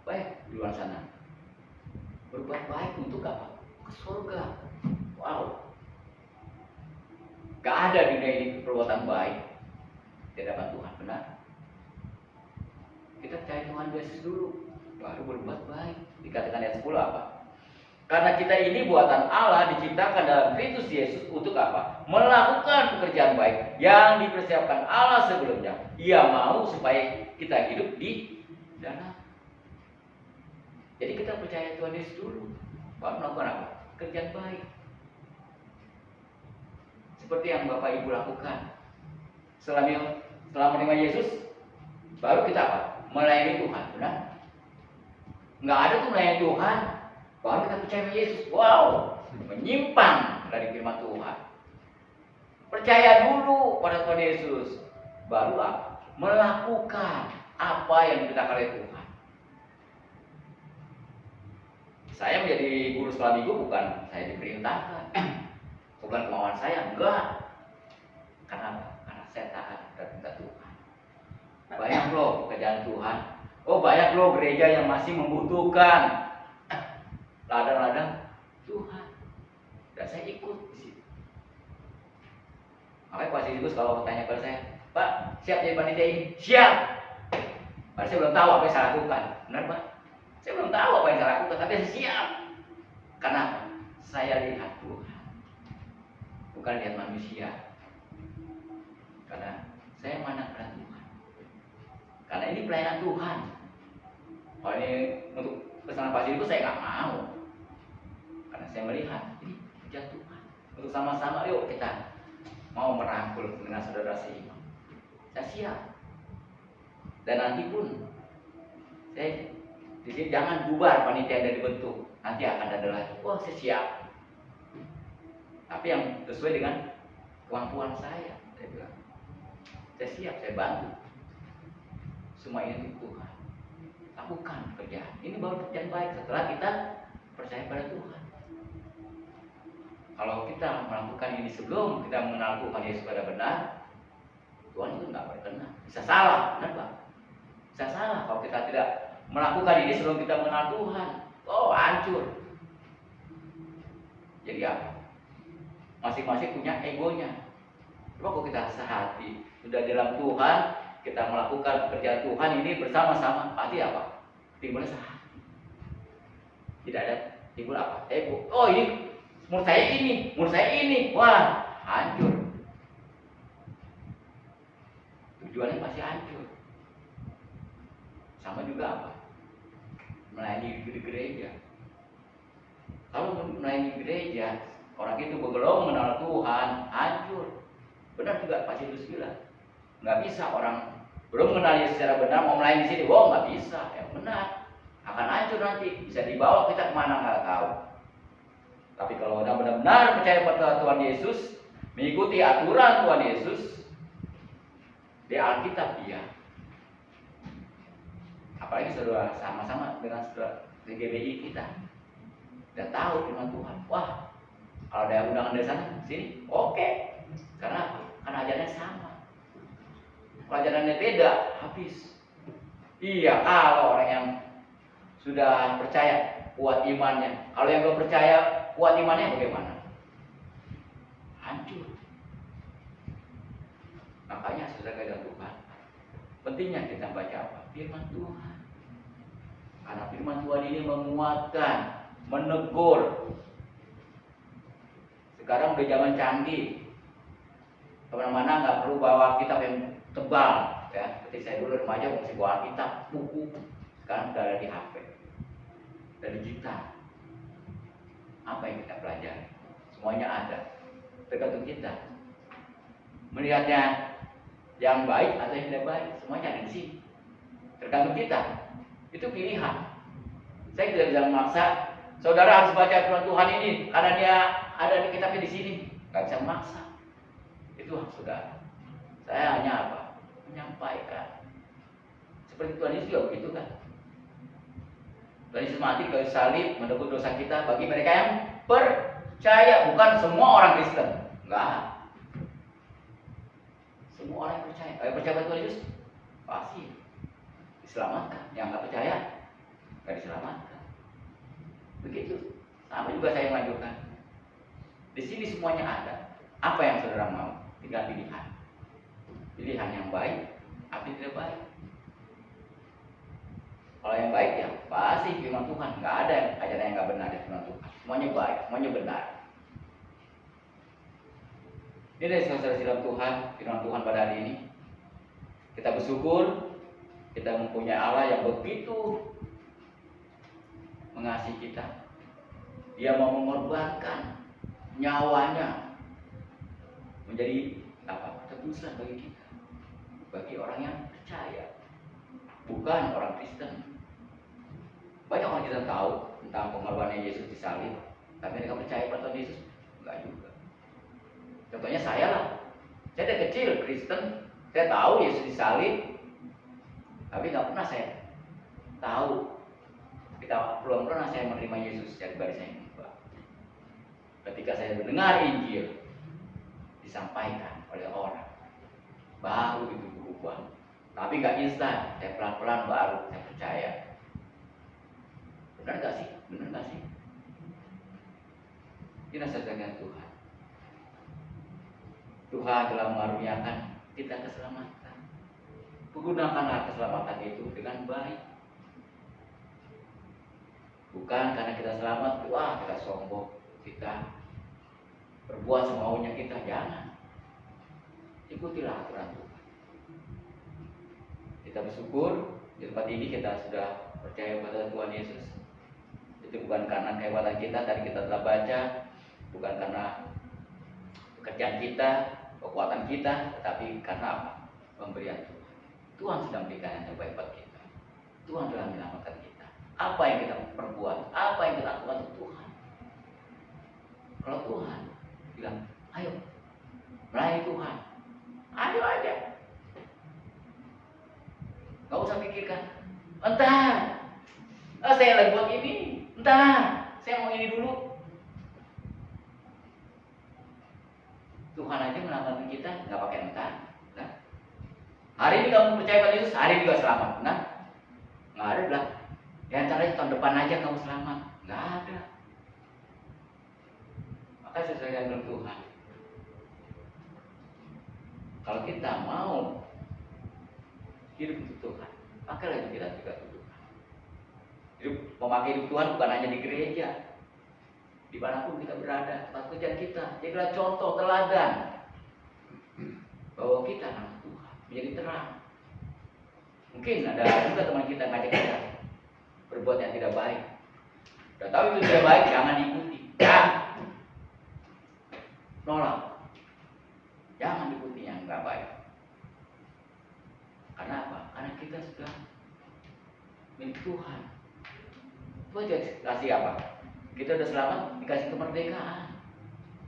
Baik di luar sana. Berbuat baik untuk apa? Ke surga. Wow. Gak ada di dunia ini perbuatan baik di hadapan Tuhan, benar? Kita percaya Tuhan Yesus dulu, baru berbuat baik. Dikatakan ayat 10 apa? Karena kita ini buatan Allah, diciptakan dalam Kristus Yesus untuk apa? Melakukan pekerjaan baik yang dipersiapkan Allah sebelumnya. Ia mau supaya kita hidup di dalam. Jadi kita percaya Tuhan Yesus dulu, baru melakukan apa? Pekerjaan baik. Seperti yang Bapak Ibu lakukan. Setelah menerima Yesus, baru kita apa? Melayani Tuhan, benar? Nggak ada tuh melayani Tuhan, baru kita percaya Yesus. Wow, menyimpang dari firman Tuhan. Percaya dulu pada Tuhan Yesus, baru apa? Melakukan apa yang diperintahkan oleh Tuhan. Saya menjadi guru sekolah minggu bukan saya diperintahkan, bukan kemauan saya, enggak. Karena saya taat perintah Tuhan. Banyak loh pekerjaan Tuhan. Oh, banyak loh gereja yang masih membutuhkan ladang-ladang Tuhan. Dan saya ikut di situ. Makanya Pak Sisikus kalau tanya pada saya, Pak, siap jadi panitia ini? Siap. Padahal saya belum tahu apa yang saya lakukan. Benar, Pak? Saya belum tahu apa yang saya lakukan, tapi saya siap. Karena saya lihat Tuhan, bukan lihat manusia. Karena saya mandang pada Tuhan. Karena ini pelayanan Tuhan. Kalau ini untuk kesalahan pasti itu saya nggak mau. Karena saya melihat ini kerja Tuhan. Untuk sama-sama yuk kita mau merangkul dengan saudara seiman. Saya siap. Dan nanti pun saya di sini jangan bubar panitia yang dibentuk. Nanti akan ada lagi. Wah, saya siap. Tapi yang sesuai dengan kemampuan saya bilang. Saya siap, saya bantu. Semua ini untuk Tuhan. Lakukan pekerjaan. Ini baru pekerjaan baik setelah kita percaya pada Tuhan. Kalau kita melakukan ini sebelum kita mengenal Tuhan Yesus pada benar, Tuhan itu nggak berkenan. Bisa salah, benar Pak? Bisa salah kalau kita tidak melakukan ini sebelum kita mengenal Tuhan. Oh, hancur. Jadi apa? Masing-masing punya egonya. Coba kalau kita sehati, sudah dalam Tuhan, kita melakukan pekerjaan Tuhan ini bersama-sama, pasti apa? Timbul sehati. Tidak ada timbul apa? Ego. Oh, ini menurut saya ini, menurut saya ini. Wah, hancur. Tujuannya pasti hancur. Sama juga apa? Melayani di gereja. Kalau melayani di gereja, orang itu belum mengenal Tuhan, hancur. Benar juga Pak Yesus bilang, nggak bisa orang belum mengenal Yesus secara benar, mau melayani di sini, wow nggak bisa, yang benar akan hancur nanti, bisa dibawa kita kemana nggak tahu. Tapi kalau udah benar-benar percaya pada Tuhan Yesus, mengikuti aturan Tuhan Yesus di Alkitab dia. Apalagi saudara sama-sama dengan saudara di GBI kita, udah tahu firman Tuhan. Wah, kalau ada undangan dari sana, sini, oke. Karena kan ajarannya sama. Pelajarannya beda, habis. Iya, kalau orang yang sudah percaya, kuat imannya. Kalau yang belum percaya, kuat imannya bagaimana? Hancur. Makanya saudara kalian Tuhan, pentingnya kita baca apa? Firman Tuhan. Karena firman Tuhan ini menguatkan, menegur. Sekarang udah zaman canggih, kemana-mana nggak perlu bawa kitab yang tebal, ya. Seperti saya dulu remaja mesti bawa kitab, buku. Sekarang udah ada di HP, udah digital. Apa yang kita pelajari? Semuanya ada. Tergantung kita melihatnya yang baik atau yang tidak baik, semuanya ada di sini. Tergantung kita. Itu pilihan. Saya tidak bisa memaksa saudara harus baca firman Tuhan ini karena dia ada di kitabnya di sini. Gak bisa memaksa. Itu hak saudara. Saya hanya apa? Menyampaikan. Seperti Tuhan Yesus juga begitu kan. Tuhan Yesus mati di kayu salib menebus dosa kita bagi mereka yang percaya, bukan semua orang Kristen. Enggak. Semua orang yang percaya. Kalau percaya pada Tuhan Yesus pasti diselamatkan. Yang nggak percaya nggak diselamatkan. Begitu. Sama juga saya melanjutkan. Di sini semuanya ada. Apa yang saudara mau? Tinggal pilihan. Pilihan yang baik atau tidak baik. Kalau yang baik ya pasti firman Tuhan. Nggak ada ajaran yang nggak benar dari firman Tuhan. Semuanya baik, semuanya benar. Ini dari saudara dalam Tuhan, firman Tuhan pada hari ini. Kita bersyukur kita mempunyai Allah yang begitu mengasihi kita. Dia mau mengorbankan nyawanya menjadi tebusan bagi kita, bagi orang yang percaya, bukan orang Kristen. Banyak orang kita tahu tentang pengorbanan Yesus di salib, tapi mereka percaya pada Tuhan Yesus? Enggak juga. Contohnya saya lah. Saya dari kecil Kristen, saya tahu Yesus disalib, tapi nggak pernah saya tahu. Belum pernah saya menerima Yesus dari barisan yang kedua. Ketika saya mendengar Injil disampaikan oleh orang, baru itu berubah. Tapi nggak instan, saya pelan-pelan baru saya percaya. Benar nggak sih? Benar nggak sih? Ini dengan Tuhan. Tuhan telah mengaruniakan kita keselamatan. Gunakanlah keselamatan itu dengan baik. Bukan karena kita selamat, wah kita sombong, kita berbuat semaunya kita, jangan. Ikutilah aturan Tuhan. Kita bersyukur di tempat ini kita sudah percaya pada Tuhan Yesus. Itu bukan karena kehebatan kita, tadi kita telah baca, bukan karena pekerjaan kita, kekuatan kita, tetapi karena apa? Pemberian Tuhan. Tuhan sedang memberikan yang terbaik buat kita. Tuhan telah menyelamatkan kita. Apa yang kita perbuat? Apa yang kita lakukan untuk Tuhan? Kalau Tuhan bilang, ayo melayani Tuhan, ayo aja. Gak usah pikirkan, entar saya lagi buat ini, entar saya mau ini dulu. Tuhan aja menyelamatkan kita, nggak pakai entar. Nah, hari ini kamu percaya pada Yesus, hari ini juga selamat. Nah, nggak ada bilang, ya caranya tahun depan aja kamu selamat. Nggak ada. Maka sesuai dengan Tuhan. Kalau kita mau hidup untuk Tuhan, pakailah hidup kita juga untuk Tuhan. Memakai hidup Tuhan bukan hanya di gereja, dimanapun kita berada, tempat kerjaan kita, jadilah contoh teladan bahwa kita anak Tuhan, menjadi terang. Mungkin ada juga teman kita ngajak kita berbuat yang tidak baik. Udah tahu itu tidak baik, jangan diikuti. Nolak. Jangan diikuti yang tidak baik. Karena Tuhan. Tuhan kasih apa? Kita udah selamat, dikasih kemerdekaan,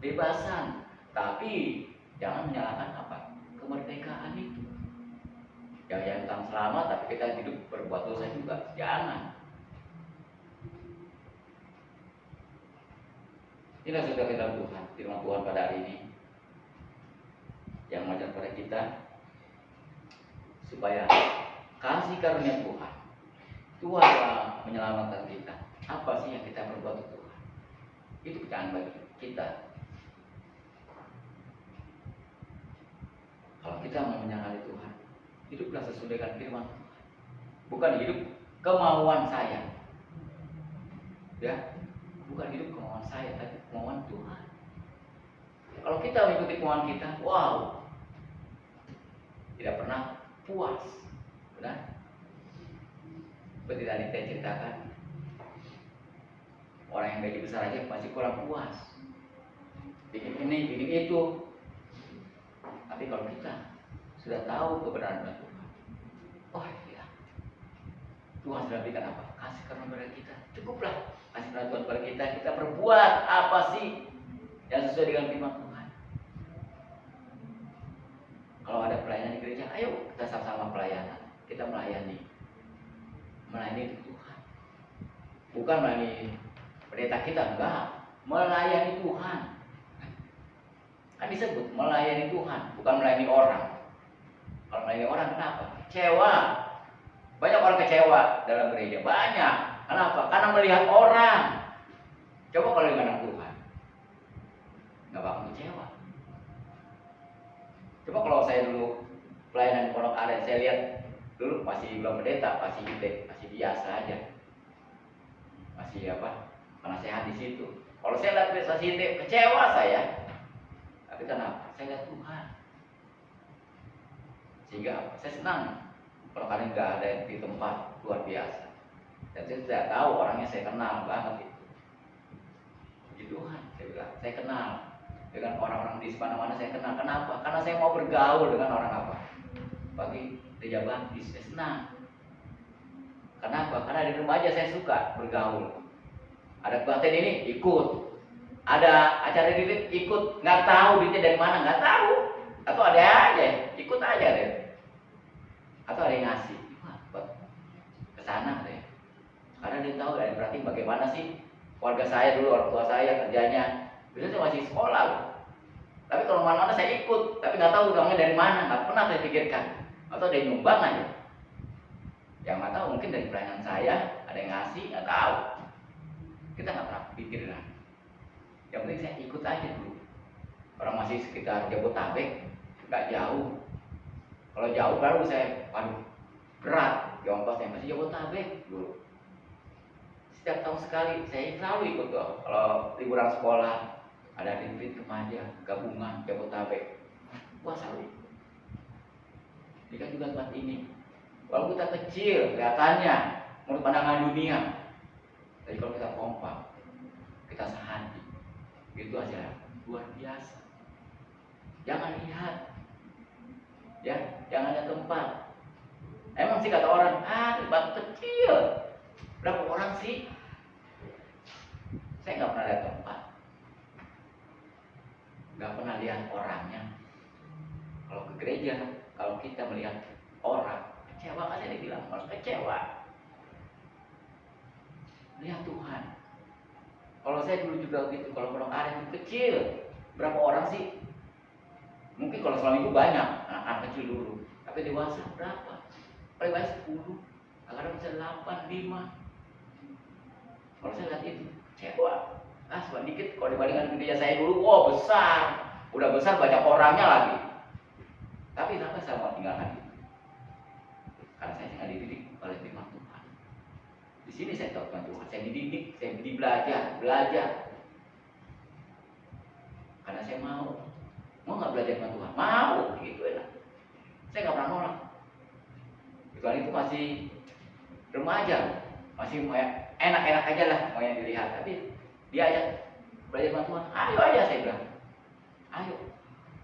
bebasan. Tapi jangan menyalahkan apa? Kemerdekaan itu. Jangan tentang selamat, tapi kita hidup berbuat dosa juga. Jangan. Inilah sudah kita Tuhan, firman Tuhan pada hari ini yang mengajar pada kita supaya kasih karunia Tuhan telah menyelamatkan kita. Apa sih yang kita perbuat untuk Tuhan? Itu pecahan bagi kita. Kalau kita mau menyangkali Tuhan, hiduplah sesuai dengan firman Tuhan. Bukan hidup kemauan saya. Ya, bukan hidup kemauan saya, tapi kemauan Tuhan. Kalau kita mengikuti kemauan kita, wow, tidak pernah puas. Benar? Seperti tadi saya ceritakan, orang yang gaji besar aja masih kurang puas. Bikin ini, bikin itu. Tapi kalau kita sudah tahu kebenaran Tuhan, oh iya, Tuhan sudah berikan apa? Kasih karunia kepada kita. Cukuplah kasih karunia Tuhan kepada kita. Kita perbuat apa sih yang sesuai dengan firman Tuhan? Kalau ada pelayanan di gereja, ayo kita sama-sama pelayanan. Kita melayani Tuhan. Bukan melayani pendeta kita, enggak. Melayani Tuhan. Kan disebut melayani Tuhan, bukan melayani orang. Kalau melayani orang kenapa? Kecewa. Banyak orang kecewa dalam gereja, banyak. Kenapa? Karena melihat orang. Coba kalau dengan Tuhan, nggak bakal kecewa. Coba kalau saya dulu pelayanan Pondok Aren, saya lihat dulu masih belum pendeta, masih biasa aja, masih penasehat di situ. Kalau saya lihat prestasi itu kecewa saya. Tapi kenapa? Saya lihat Tuhan. Sehingga saya senang. Kalau kalian nggak ada di tempat luar biasa. Dan saya tidak tahu orangnya, saya kenal banget itu. Puji Tuhan, saya bilang, saya kenal dengan orang-orang di mana-mana, saya kenal. Kenapa? Karena saya mau bergaul dengan orang apa? Bagi gereja baptis, saya senang. Kenapa? Karena di rumah aja saya suka bergaul. Ada kebaktian ini, ikut. Ada acara ini, ikut. Nggak tahu duitnya dari mana, nggak tahu. Atau ada aja, ikut aja deh. Atau ada yang ngasih, buat kesana deh. Karena dia tahu, dan berarti bagaimana sih keluarga saya dulu, orang tua saya kerjanya. Biasanya saya masih sekolah loh. Tapi kalau mana-mana saya ikut, tapi nggak tahu uangnya dari mana, nggak pernah saya pikirkan. Atau ada yang nyumbang aja. Yang nggak tahu mungkin dari pelayanan saya, ada yang ngasih, nggak tahu. Kita nggak pernah pikirkan. Yang penting saya ikut aja dulu. Orang masih sekitar Jabodetabek, nggak jauh. Kalau jauh baru saya, berat. Di ongkosnya masih Jabodetabek dulu. Setiap tahun sekali saya selalu ikut tuh. Kalau liburan sekolah, ada retreat remaja, gabungan Jabodetabek. Wah selalu ikut. Ini kan juga tempat ini. Walaupun kita kecil, kelihatannya menurut pandangan dunia. Tapi kalau kita kompak, kita sehati, itu aja luar biasa. Jangan lihat, ya, jangan ada tempat. Emang sih kata orang, tempat kecil, berapa orang sih? Saya nggak pernah lihat tempat, nggak pernah lihat orangnya. Kalau ke gereja, kalau kita melihat orang, kecewa kan saya bilang harus kecewa. Lihat Tuhan. Kalau saya dulu juga begitu, kalau Pondok Aren itu kecil, berapa orang sih? Mungkin kalau selama minggu banyak, anak-anak kecil dulu. Tapi dewasa berapa? Paling banyak 10, kadang bisa 8, 5. Kalau saya lihat itu, kecewa. Cuma dikit, kalau dibandingkan gereja saya dulu, besar. Udah besar, banyak orangnya lagi. Tapi kenapa saya mau tinggalkan itu? Karena saya tinggal dididik oleh firman Tuhan. Di sini saya tahu firman Tuhan, saya dididik, saya belajar. Karena saya mau nggak belajar firman Tuhan? Mau, gitu enak. Saya nggak pernah nolak. Tuhan itu masih remaja, masih enak-enak aja lah mau yang dilihat. Tapi dia ajak belajar firman Tuhan, ayo aja saya bilang, ayo,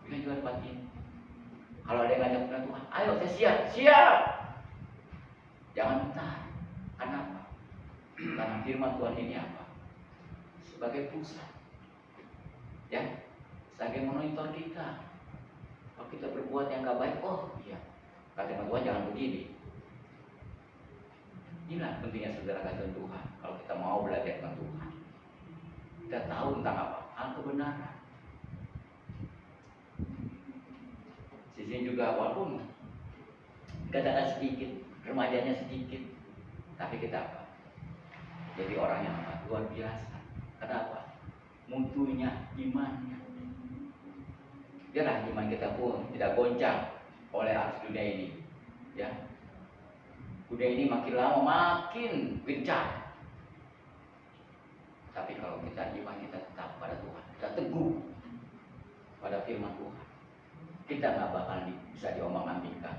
bikin Tuhan tempat ini. Kalau ada yang ngajak firman Tuhan, ayo saya siap. Jangan bentar. Kenapa? Karena firman Tuhan ini apa? Sebagai pusat, ya, sebagai monitor kita. Kalau kita berbuat yang gak baik, oh iya, kata Tuhan jangan begini. Inilah pentingnya saudara kasih Tuhan. Kalau kita mau belajar tentang Tuhan, kita tahu tentang apa? Hal kebenaran. Sisi juga walaupun kadang-kadang sedikit, remajanya sedikit, tapi kita apa? Jadi orang yang apa? Luar biasa. Kenapa? Mutunya, imannya. Biarlah iman kita pun tidak goncang oleh arus dunia ini. Ya, dunia ini makin lama makin gencar. Tapi kalau kita iman kita tetap pada Tuhan, kita teguh pada firman Tuhan, kita nggak bakal bisa diombang-ambingkan.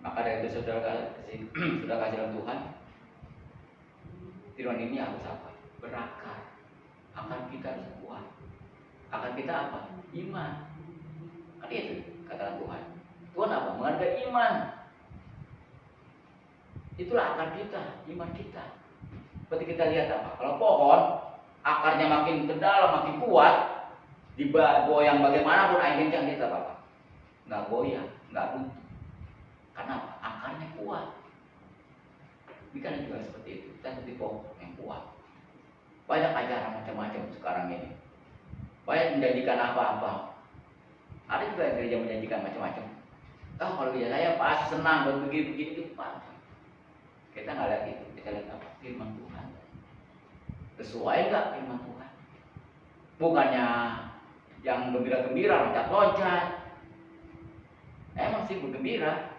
Maka dari itu saudara kasih dalam Tuhan, firman ini harus apa? Berakar. Akar kita harus kuat. Akar kita apa? Iman. Kan itu kata Tuhan. Tuhan apa? Menghargai iman. Itulah akar kita, iman kita. Seperti kita lihat apa? Kalau pohon akarnya makin ke dalam, makin kuat, digoyang bagaimanapun angin kencang kita apa? Nggak goyang, nggak runtuh. Karena apa? Akarnya kuat. Bukan juga seperti itu. Kita seperti pohon yang kuat. Banyak ajaran macam-macam sekarang ini. Banyak menjanjikan apa-apa. Ada juga yang gereja menjanjikan macam-macam. Oh, kalau gereja saya pasti senang begini-begini itu pasti. Kita nggak lihat itu, kita lihat apa? Firman Tuhan. Sesuai nggak firman Tuhan? Bukannya yang gembira-gembira, loncat-loncat. Emang sih bergembira.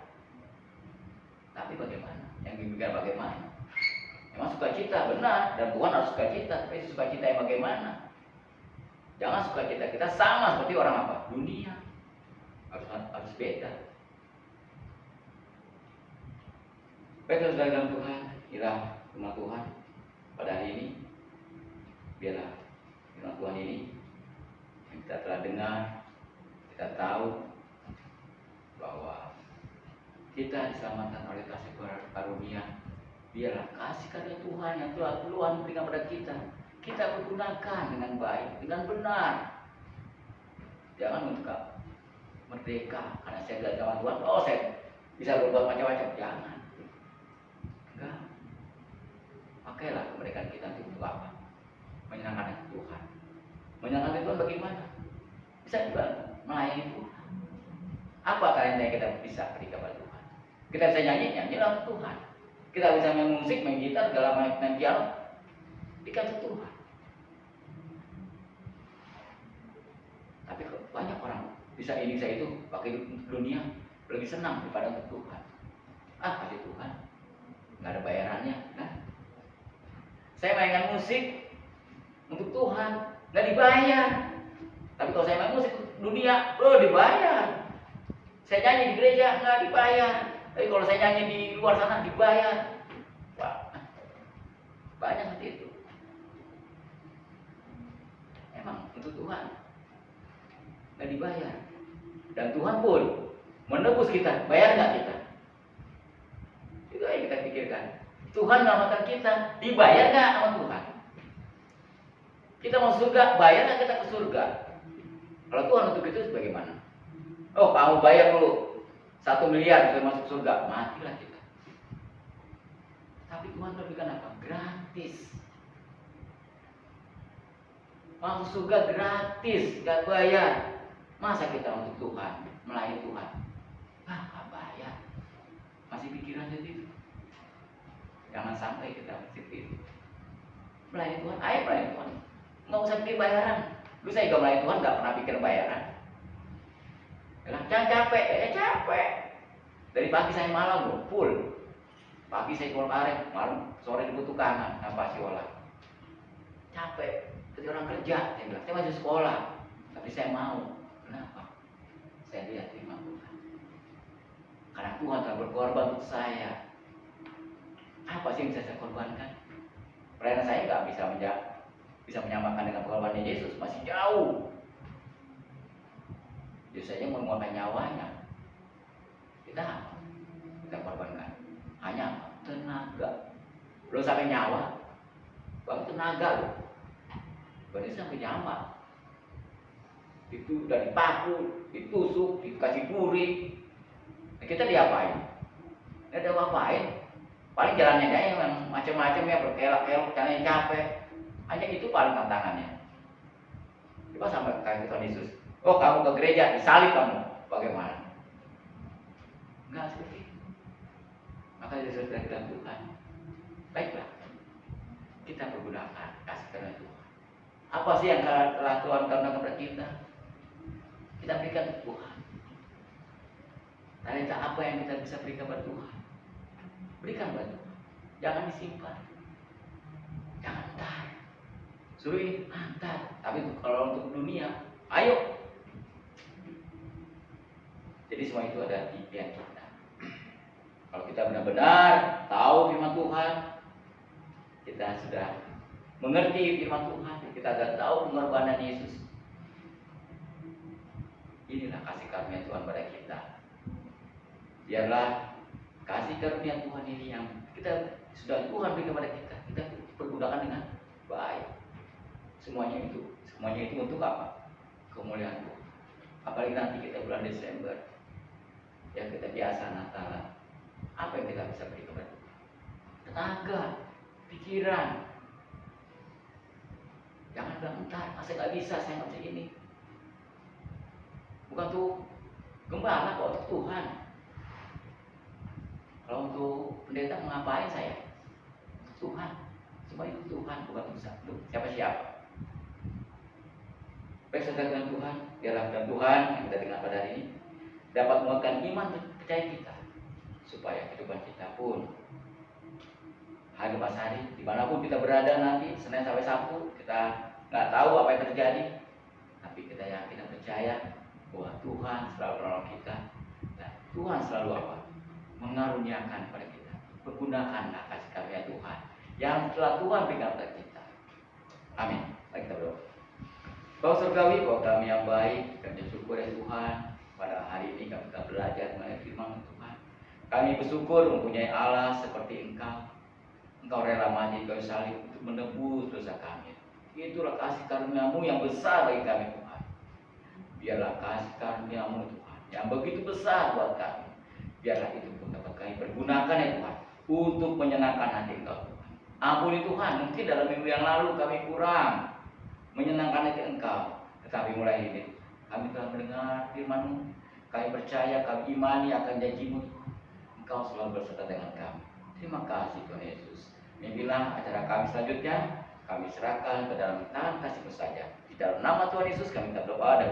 Tapi bagaimana? Yang gembira bagaimana? Emang sukacita benar, dan Tuhan harus sukacita. Tapi sukacita yang bagaimana? Jangan sukacita kita sama seperti orang apa? Dunia. Harus beda. Baiklah saudara dalam Tuhan, inilah firman Tuhan pada hari ini. Biarlah firman Tuhan ini yang kita telah dengar, kita tahu bahwa kita diselamatkan oleh kasih karunia. Biarlah kasih karunia Tuhan yang Tuhan berikan pada kita pergunakan dengan baik, dengan benar. Jangan untuk merdeka karena saya belajar sama Tuhan, oh saya bisa berbuat macam-macam. Jangan. Enggak. Pakailah kemerdekaan kita untuk apa? Menyenangkan Tuhan. Menyenangkan Tuhan bagaimana? Bisa juga melayani Tuhan. Apa talenta yang kita bisa berikan kepada Tuhan? Kita bisa nyanyi lagu Tuhan. Kita bisa main musik, main gitar, segala main piano, dikasih Tuhan. Tapi banyak orang bisa ini, bisa itu, pakai dunia lebih senang daripada untuk Tuhan. Kasih Tuhan, nggak ada bayarannya, kan? Saya mainkan musik untuk Tuhan, nggak dibayar. Tapi kalau saya main musik dunia, dibayar. Saya nyanyi di gereja, nggak dibayar. Tapi kalau saya nyanyi di luar sana dibayar. Wah, banyak seperti itu. Emang untuk Tuhan nggak dibayar. Dan Tuhan pun menebus kita, bayar nggak kita? Itu yang kita pikirkan. Tuhan menyelamatkan kita, dibayar nggak sama Tuhan? Kita mau surga, bayar nggak kita ke surga? Kalau Tuhan untuk itu bagaimana? Oh, kamu bayar dulu 1 miliar supaya masuk surga, matilah kita. Tapi Tuhan berikan apa? Gratis. Masuk surga gratis, gak bayar. Masa kita untuk Tuhan, melayani Tuhan? Gak bayar. Masih pikiran seperti itu. Jangan sampai kita seperti itu. Melayani Tuhan, ayo melayani Tuhan. Nggak usah pikir bayaran. Dulu saya juga melayani Tuhan, gak pernah pikir bayaran. Jangan capek, capek. Dari pagi saya malam full. Pagi saya keluar karet, malam sore dibutuhkan apa sih olah. Capek. Jadi orang kerja, saya bilang, saya masih sekolah, tapi saya mau. Kenapa? Saya lihat firman Tuhan. Karena Tuhan telah berkorban untuk saya. Apa sih yang bisa saya korbankan? Pelayanan saya nggak bisa menyamakan dengan pengorbanan Yesus, masih jauh. Biasanya mengeluarkan nyawanya. Kita korbankan hanya tenaga. belum sampai nyawa, bahkan tenaga loh, berarti sampai nyawa. Itu udah dipaku, ditusuk, dikasih duri, nah, kita diapain? Nggak ada apa-apain. Paling jalannya aja yang macam-macam ya, berkelak-kelok, caranya capek. Hanya itu paling tantangannya. Coba sampai kayak Tuhan Yesus, oh kamu ke gereja, disalib kamu, bagaimana? Enggak seperti itu. Maka Yesus bilang Tuhan, baiklah, kita pergunakan kasih karunia Tuhan. Apa sih yang telah Tuhan karuniakan kepada kita? Kita berikan ke Tuhan. Talenta apa yang kita bisa berikan kepada Tuhan? Berikan kepada Tuhan. Jangan disimpan. Jangan entar. Suruh ini antar. Tapi kalau untuk dunia, ayo. Jadi semua itu ada di pihak kita. Kalau kita benar-benar tahu firman Tuhan, kita sudah mengerti firman Tuhan, kita akan tahu pengorbanan Yesus. Inilah kasih karunia Tuhan pada kita. Biarlah kasih karunia Tuhan ini yang kita sudah Tuhan berikan kepada kita pergunakan dengan baik. Semuanya itu untuk apa? Kemuliaan Tuhan. Apalagi nanti kita bulan Desember, yang kita biasa Natal, apa yang kita bisa berikan kepada Tuhan? Tenaga, pikiran. Jangan bilang entar, saya nggak bisa, saya nggak bisa ini. Bukan tuh gembala kok, untuk Tuhan. Kalau untuk pendeta mengapain saya? Untuk Tuhan. Semua itu Tuhan, bukan untuk siapa-siapa. Baik saudara dengan Tuhan, biarlah dan Tuhan yang kita dengar pada hari ini dapat menguatkan iman dan percaya kita, supaya kehidupan kita pun hari lepas hari, dimanapun kita berada nanti, Senin sampai Sabtu, kita nggak tahu apa yang terjadi, tapi kita yakin dan percaya bahwa Tuhan selalu menolong kita, dan Tuhan selalu apa? Mengaruniakan pada kita. Pergunakanlah kasih karunia Tuhan yang telah Tuhan berikan kepada kita. Amin. Mari kita berdoa. Bapa surgawi, Bapa kami yang baik, kami bersyukur ya Tuhan, pada hari ini kami telah belajar mengenai firman Tuhan. Kami bersyukur mempunyai Allah seperti Engkau. Engkau rela mati di kayu salib untuk menebus dosa kami. Itulah kasih karunia-Mu yang besar bagi kami Tuhan. Biarlah kasih karunia-Mu Tuhan yang begitu besar buat kami. Biarlah itu pun dapat kami pergunakan ya Tuhan untuk menyenangkan hati Engkau Tuhan. Ampuni Tuhan, mungkin dalam minggu yang lalu kami kurang menyenangkan hati Engkau, tetapi mulai ini kami telah mendengar firman-Mu, kami percaya, kami imani akan janji-Mu Tuhan. Engkau selalu berserta dengan kami. Terima kasih Tuhan Yesus. Inilah acara kami selanjutnya, kami serahkan ke dalam tangan kasih-Mu saja. Di dalam nama Tuhan Yesus kami berdoa dan